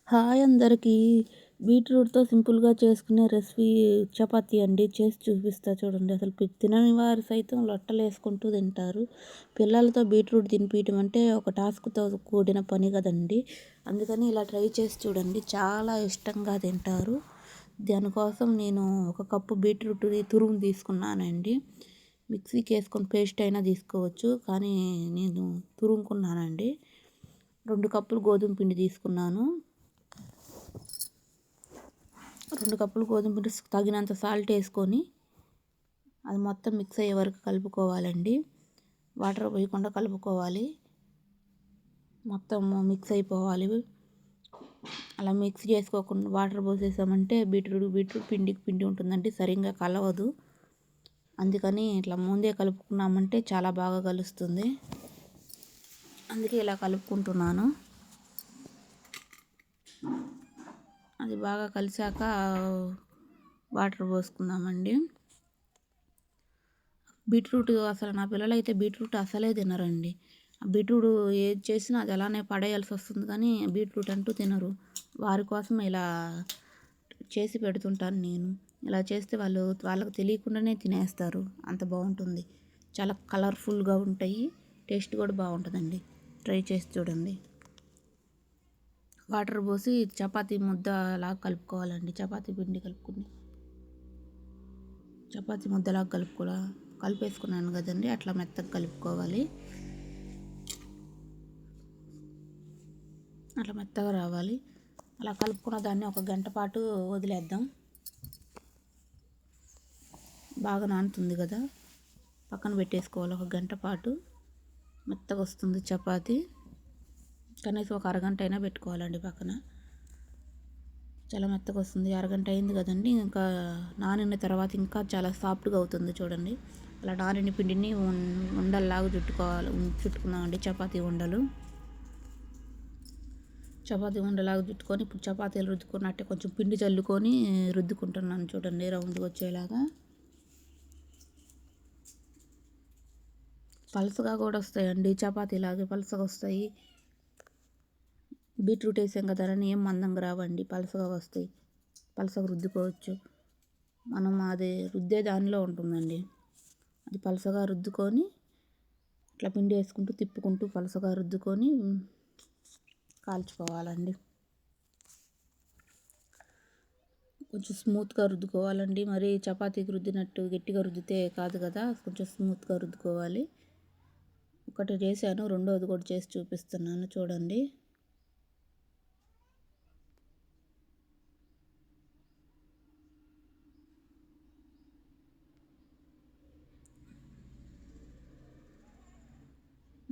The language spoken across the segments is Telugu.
హాయ్ అందరికీ. బీట్రూట్‌తో సింపుల్‌గా చేసుకునే రెసిపీ చపాతీ అండి. చేసి చూపిస్తా చూడండి. అసలు తినని వారు సైతం లొట్టలేసుకుంటూ తింటారు. పిల్లలతో బీట్రూట్ తినిపియటం అంటే ఒక టాస్క్‌తో కూడిన పని కదండీ. అందుకని ఇలా ట్రై చేసి చూడండి. చాలా ఇష్టంగా తింటారు. దానికోసం నేను ఒక కప్పు బీట్రూట్ తురుము తీసుకున్నానండి. మిక్సీకి వేసుకొని పేస్ట్ అయినా తీసుకోవచ్చు. కానీ నేను తురుముకున్నానండి. 2 కప్పులు గోధుమ పిండి తీసుకున్నాను. 2 కప్పులు గోధుమ పిండి తగినంత సాల్ట్ వేసుకొని అది మొత్తం మిక్స్ అయ్యే వరకు కలుపుకోవాలండి. వాటర్ పోయకుండా కలుపుకోవాలి. మొత్తం మిక్స్ అయిపోవాలి. అలా మిక్స్ చేసుకోకుండా వాటర్ పోసేసామంటే బీట్రూట్ పిండికి పిండి ఉంటుందండి, సరిగ్గా కలవదు. అందుకని ఇట్లా ముందే కలుపుకున్నామంటే చాలా బాగా కలుస్తుంది. అందుకే ఇలా కలుపుకుంటున్నాను. అది బాగా కలిసాక వాటర్ పోసుకుందామండి. బీట్రూట్ అసలు నా పిల్లలైతే బీట్రూట్ అసలే తినరండి. బీట్రూట్ ఏది చేసినా అది అలానే పడేయాల్సి వస్తుంది, కానీ బీట్రూట్ అంటూ తినరు. వారి కోసం ఇలా చేసి పెడుతుంటాను నేను. ఇలా చేస్తే వాళ్ళకు తెలియకుండానే తినేస్తారు. అంత బాగుంటుంది. చాలా కలర్ఫుల్గా ఉంటాయి. టేస్ట్ కూడా బాగుంటుందండి. ట్రై చేసి చూడండి. వాటర్ పోసి చపాతీ ముద్ద లాగా కలుపుకోవాలండి. చపాతీ పిండి చపాతీ ముద్దలాగా కలిపేసుకున్నాను కదండి, అట్లా మెత్తగా కలుపుకోవాలి. అట్లా మెత్తగా రావాలి. అలా కలుపుకున్న దాన్ని ఒక గంట పాటు వదిలేద్దాం. బాగా నానుతుంది కదా, పక్కన పెట్టేసుకోవాలి. ఒక గంట పాటు మెత్తగా వస్తుంది చపాతీ. కనీసం ఒక అరగంట అయినా పెట్టుకోవాలండి పక్కన. చాలా మెత్తగా వస్తుంది. అరగంట అయింది కదండి, ఇంకా నానిన తర్వాత ఇంకా చాలా సాఫ్ట్గా అవుతుంది చూడండి. అలా నానిన పిండిని ఉండల్లాగా చుట్టుకున్నామండి. చపాతీ ఉండలాగా చుట్టుకొని ఇప్పుడు చపాతీలు రుద్దుకున్నట్టే కొంచెం పిండి చల్లుకొని రుద్దుకుంటున్నాను చూడండి, రౌండ్గా వచ్చేలాగా. పలుసగా కూడా వస్తాయండి, చపాతీలాగే పలుసగా వస్తాయి. బీట్రూట్ వేసాం కదా అని ఏం మందంగా రావండి, పలుసగా వస్తాయి. పలుసగా రుద్దుకోవచ్చు. మనం అది రుద్దే దానిలో ఉంటుందండి. అది పలుసగా రుద్దుకొని ఇట్లా పిండి వేసుకుంటూ తిప్పుకుంటూ పలుసగా రుద్దుకొని కాల్చుకోవాలండి. కొంచెం స్మూత్గా రుద్దుకోవాలండి. మరి చపాతీకి రుద్దినట్టు గట్టిగా రుద్దితే కాదు కదా, కొంచెం స్మూత్గా రుద్దుకోవాలి. ఒకటి చేశాను, రెండోది కూడా చేసి చూపిస్తున్నాను చూడండి.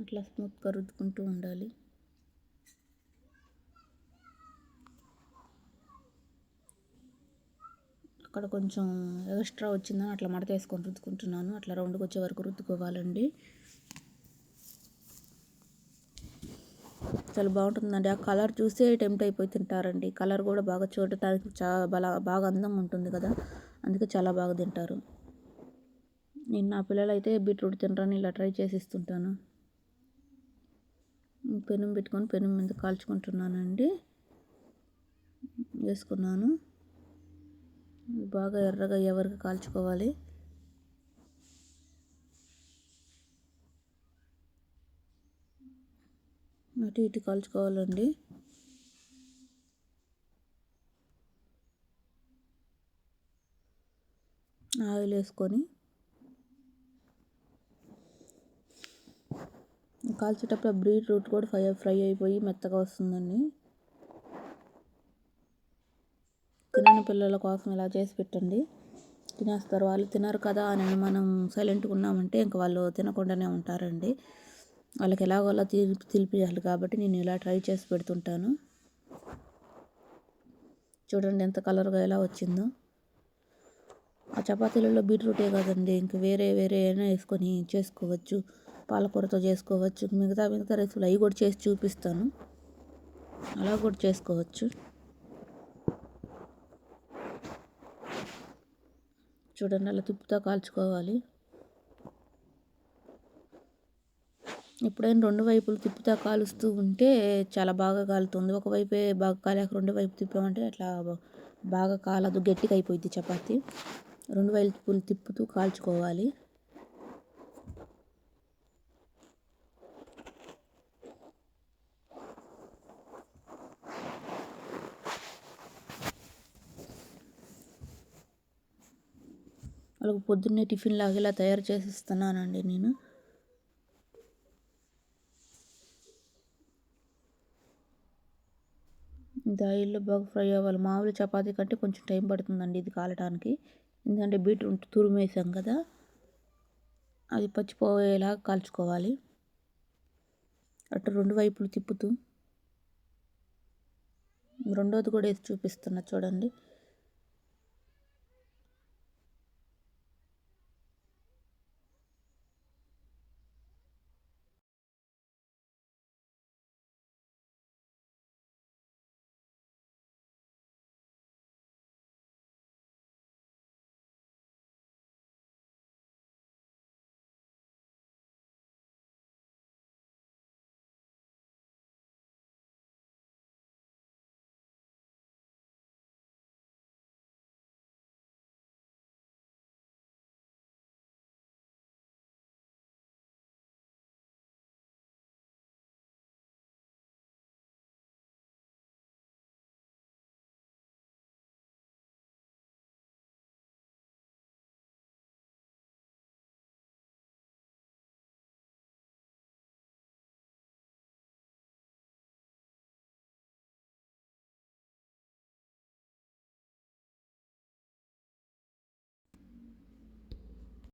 అట్లా స్మూత్గా రుద్దుకుంటూ ఉండాలి. అక్కడ కొంచెం ఎక్స్ట్రా వచ్చిందని అట్లా మడత వేసుకొని రుద్దుకుంటున్నాను. అట్లా రౌండ్కి వచ్చే వరకు రుద్దుకోవాలండి. చాలా బాగుంటుందండి. ఆ కలర్ చూసే టెంప్ట్ అయిపోయి తింటారండి. కలర్ కూడా బాగా చూడటానికి బాగా అందంగా ఉంటుంది కదా, అందుకే చాలా బాగా తింటారు. నేను నా పిల్లలు అయితే బీట్రూట్ తినరని ఇలా ట్రై చేసి ఇస్తుంటాను. పెనం పెట్టుకొని పెనం మీద కాల్చుకుంటున్నానండి. వేసుకున్నాను. బాగా ఎర్రగా అయ్యే వరకు కాల్చుకోవాలి. అటు ఇటు కాల్చుకోవాలండి. ఆయిల్ వేసుకొని కాల్చేటప్పుడు బీట్రూట్ కూడా ఫ్రై అయిపోయి మెత్తగా వస్తుందండి. తినని పిల్లల కోసం ఇలా చేసి పెట్టండి, తినేస్తారు. వాళ్ళు తినరు కదా అని మనం సైలెంట్గా ఉన్నామంటే ఇంక వాళ్ళు తినకుండానే ఉంటారండి. వాళ్ళకి ఎలాగోలా తినిపించాలి కాబట్టి నేను ఇలా ట్రై చేసి పెడుతుంటాను. చూడండి ఎంత కలర్గా ఎలా వచ్చిందో. ఆ చపాతీలలో బీట్రూటే కాదండి, ఇంక వేరే అయినా వేసుకొని చేసుకోవచ్చు. పాలకూరతో చేసుకోవచ్చు. మిగతా రెసిపీలు అవి కూడా చేసి చూపిస్తాను. అలా కూడా చేసుకోవచ్చు. చూడండి అలా తిప్పుతా కాల్చుకోవాలి. ఎప్పుడైనా రెండు వైపులు తిప్పుతా కాలుస్తూ ఉంటే చాలా బాగా కాలుతుంది. ఒకవైపే బాగా కాలాక రెండో వైపు తిప్పామంటే అట్లా బాగా కాలదు, గట్టిగా అయిపోయింది చపాతీ. రెండు వైపులు తిప్పుతూ కాల్చుకోవాలి. వాళ్ళకి పొద్దున్నే టిఫిన్ లాగా ఇలా తయారు చేసి ఇస్తున్నానండి నేను. ఇది ఆయిల్లో బాగా ఫ్రై అవ్వాలి. మామూలు చపాతీ కంటే కొంచెం టైం పడుతుందండి ఇది కాలటానికి. ఎందుకంటే బీట్రూట్ తురిమేసాం కదా, అది పచ్చిపోయేలా కాల్చుకోవాలి. అటు రెండు వైపులు తిప్పుతూ రెండోది కూడా వేసి చూపిస్తున్నా చూడండి.